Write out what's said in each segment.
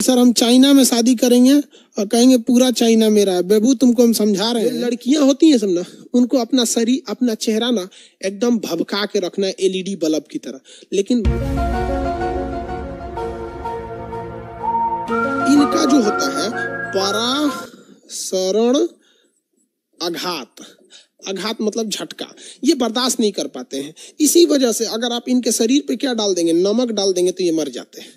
Sir हम China में शादी करेंगे और कहेंगे पूरा चाइना मेरा है। बेबू तुमको हम समझा रहे हैं। लड़कियां होती हैं सब ना, उनको अपना शरीर अपना चेहरा ना एकदम भभका के रखना है एलईडी बल्ब की तरह, लेकिन इनका जो होता है परासरण आघात, आघात मतलब झटका, ये बर्दाश्त नहीं कर पाते हैं। इसी वजह से अगर आप इनके शरीर पे क्या डाल देंगे, नमक डाल देंगे तो ये मर जाते हैं,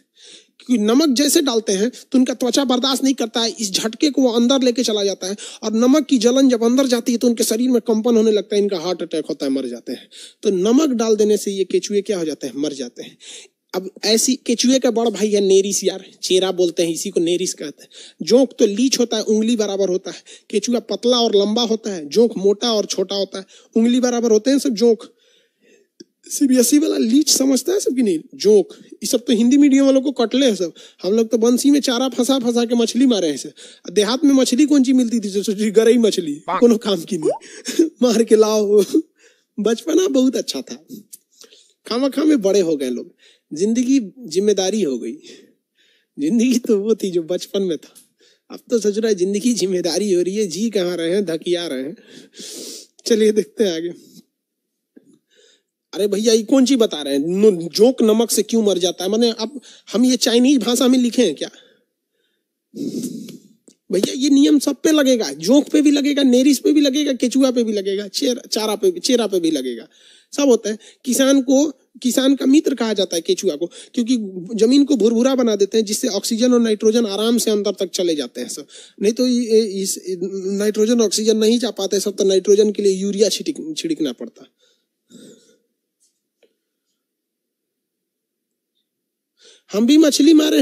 क्योंकि नमक जैसे डालते हैं तो उनका त्वचा बर्दाश्त नहीं करता है, इस झटके को वो अंदर लेके चला जाता है और नमक की जलन जब अंदर जाती है तो उनके शरीर में कंपन होने लगता है, इनका हार्ट अटैक होता है, मर जाते हैं। तो नमक डाल देने से ये केचुए क्या हो जाते हैं, मर जाते हैं। अब ऐसी केचुए का बड़ भाई है नेरिस, यार चेरा बोलते हैं इसी को, नेरिस कहते हैं। जोंक तो लीच होता है, उंगली बराबर होता है। केचुआ पतला और लंबा होता है, जोंक मोटा और छोटा होता है। उंगली बराबर होते हैं सब जोंक। सीबीएसई वाला लीच समझता है सबकी नहीं, जोंक ये सब तो हिंदी मीडियम वालों को कटले है सब। हम लोग तो बंसी में चारा फंसा फंसा के मछली मारे हैं। देहात में मछली कौन सी मिलती थी, गरई मछली, कोनो काम की नहीं, मार के लाओ। बचपना बहुत अच्छा था, खामा खा में बड़े हो गए लोग, जिंदगी जिम्मेदारी हो गई। जिंदगी तो वो थी जो बचपन में था, अब तो सोच रहा है जिंदगी जिम्मेदारी हो रही है, जी कहाँ रहे हैं, धकिया रहे हैं। चलिए देखते हैं आगे। अरे भैया ये कौन सी बता रहे हैं, जोंक नमक से क्यों मर जाता है? माने अब हम ये चाइनीज भाषा में लिखे हैं क्या? भैया ये नियम सब पे लगेगा, जोंक पे भी लगेगा, नेरिस पे भी लगेगा, केचुआ पे भी लगेगा, चेरा पे भी लगेगा, सब होता है। किसान का मित्र कहा जाता है केचुआ को, क्योंकि जमीन को भुरभुरा बना देते हैं, जिससे ऑक्सीजन और नाइट्रोजन आराम से अंदर तक चले जाते हैं सब। नहीं तो इस नाइट्रोजन ऑक्सीजन नहीं जा पाते सब, तो नाइट्रोजन के लिए यूरिया छिड़कना पड़ता। हम भी मछली मारे,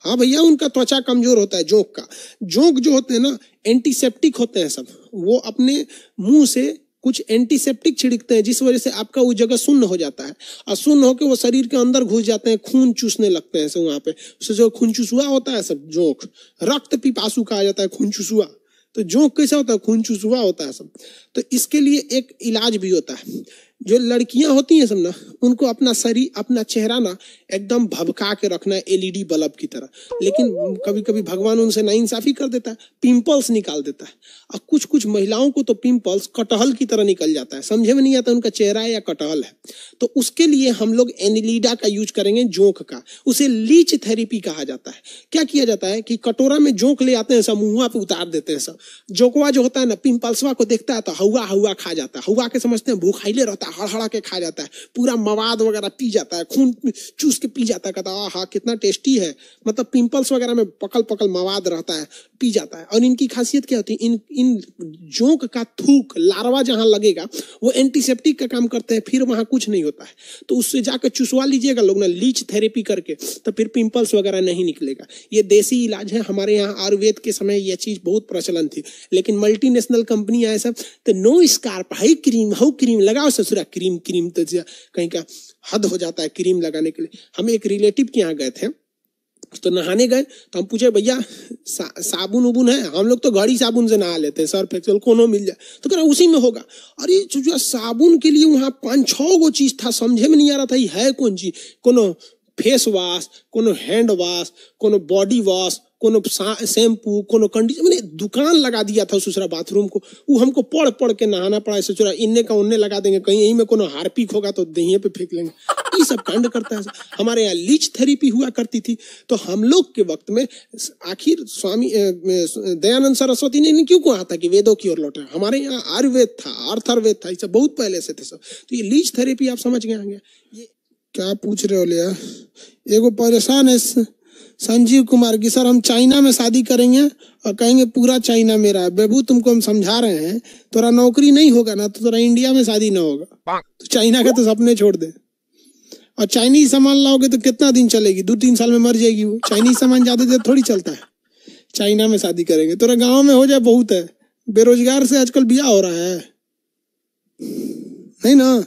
हाँ भैया उनका त्वचा कमजोर होता है जोंक का। जोंक जो होते हैं ना एंटीसेप्टिक होते हैं सब, वो अपने मुंह से कुछ एंटीसेप्टिक छिड़कते हैं, जिस वजह से आपका वो जगह शून्य हो जाता है, और शून्य होकर वो शरीर के अंदर घुस जाते हैं, खून चूसने लगते हैं सब वहां पे। उससे जो खून चूसुआ होता है सब जोंक, रक्त पिपासु कहा जाता है खून चूसुआ। तो जोंक कैसा होता है, खून चूसुआ होता है सब। तो इसके लिए एक इलाज भी होता है। जो लड़कियां होती हैं सब ना, उनको अपना शरीर अपना चेहरा ना एकदम भभका के रखना है एलईडी बल्ब की तरह, लेकिन कभी कभी भगवान उनसे नाइंसाफी कर देता है, पिंपल्स निकाल देता है। और कुछ कुछ महिलाओं को तो पिंपल्स कटहल की तरह निकल जाता है, समझे में नहीं आता उनका चेहरा है या कटहल है। तो उसके लिए हम लोग एनिलीडा का यूज करेंगे, जोंक का। उसे लीच थेरेपी कहा जाता है। क्या किया जाता है कि कटोरा में जोंक ले आते हैं सब, मुंह पे उतार देते हैं सब। जोंकवा जो होता है ना, पिंपल्सवा को देखता है तो हवा हवा खा जाता है, हवा के समझते हैं भूखाइले रहता है, हड़हड़ा के खा जाता है, पूरा मवाद वगैरह पी जाता है, खून चूस के पी जाता है, कहता है हाँ कितना टेस्टी है। मतलब पिंपल्स वगैरह में पकल पकल मवाद रहता है, पी जाता है। और इनकी खासियत क्या होती है, इन जोंक का थूक लार्वा जहां लगेगा वो एंटीसेप्टिक का काम करते हैं, फिर वहां कुछ नहीं होता है। तो उससे जाकर चुसवा लीजिएगा लोग ना लीच थेरेपी करके, तो फिर पिंपल्स वगैरह नहीं निकलेगा। ये देसी इलाज है। हमारे यहाँ आयुर्वेद के समय यह चीज बहुत प्रचलन थी, लेकिन मल्टीनेशनल कंपनी आए सब तो नो स्कार्प हाई क्रीम हाउ क्रीम लगाओ ससुरा, क्रीम तो कहीं का हद हो जाता है क्रीम लगाने के लिए। हम एक रिलेटिव के यहाँ गए थे, तो नहाने गए तो हम पूछे भैया साबुन उबुन है? हम लोग तो घड़ी साबुन से नहा लेते हैं, सर्फ एक्सेल कोनो मिल जाए तो कह रहा उसी में होगा। अरे जो साबुन के लिए वहां 5-6 गो चीज था, समझे में नहीं आ रहा था ये है कौन चीज। कोनो फेस वॉश, कोनो हैंड वॉश, कोनो बॉडी वॉश, कोनो शैम्पू, कोनो कंडीशनर, मैंने दुकान लगा दिया था दूसरा बाथरूम को। वो हमको पढ़ पढ़ के नहाना पड़ा। ऐसे चुरा इन्ने का उन्ने लगा देंगे, कहीं यहीं में कोनो हार्पिक होगा तो दहिए पे फेंक लेंगे, ये सब कांड करता है। हमारे यहाँ लीच थेरेपी हुआ करती थी। तो हम लोग के वक्त में आखिर स्वामी दयानंद सरस्वती ने क्यों कहा था कि वेदों की ओर लौटे? हमारे यहाँ आयुर्वेद था, अर्थार्वेद था, ये सब बहुत पहले से थे सब। तो ये लीच थेरेपी आप समझ गए होंगे। ये क्या पूछ रहे हो लिया? एगो परेशान है संजीव कुमार की, सर हम चाइना में शादी करेंगे और कहेंगे पूरा चाइना मेरा है। बेबू तुमको हम समझा रहे हैं, तोरा नौकरी नहीं होगा ना तो तोरा इंडिया में शादी ना होगा, तो चाइना के तो सपने छोड़ दे। और चाइनीज सामान लाओगे तो कितना दिन चलेगी? 2-3 साल में मर जाएगी वो। चाइनीज सामान ज्यादा देर थोड़ी चलता है। चाइना में शादी करेंगे, तोरा गाँव में हो जाए बहुत है, बेरोजगार से आजकल ब्याह हो रहा है नहीं ना।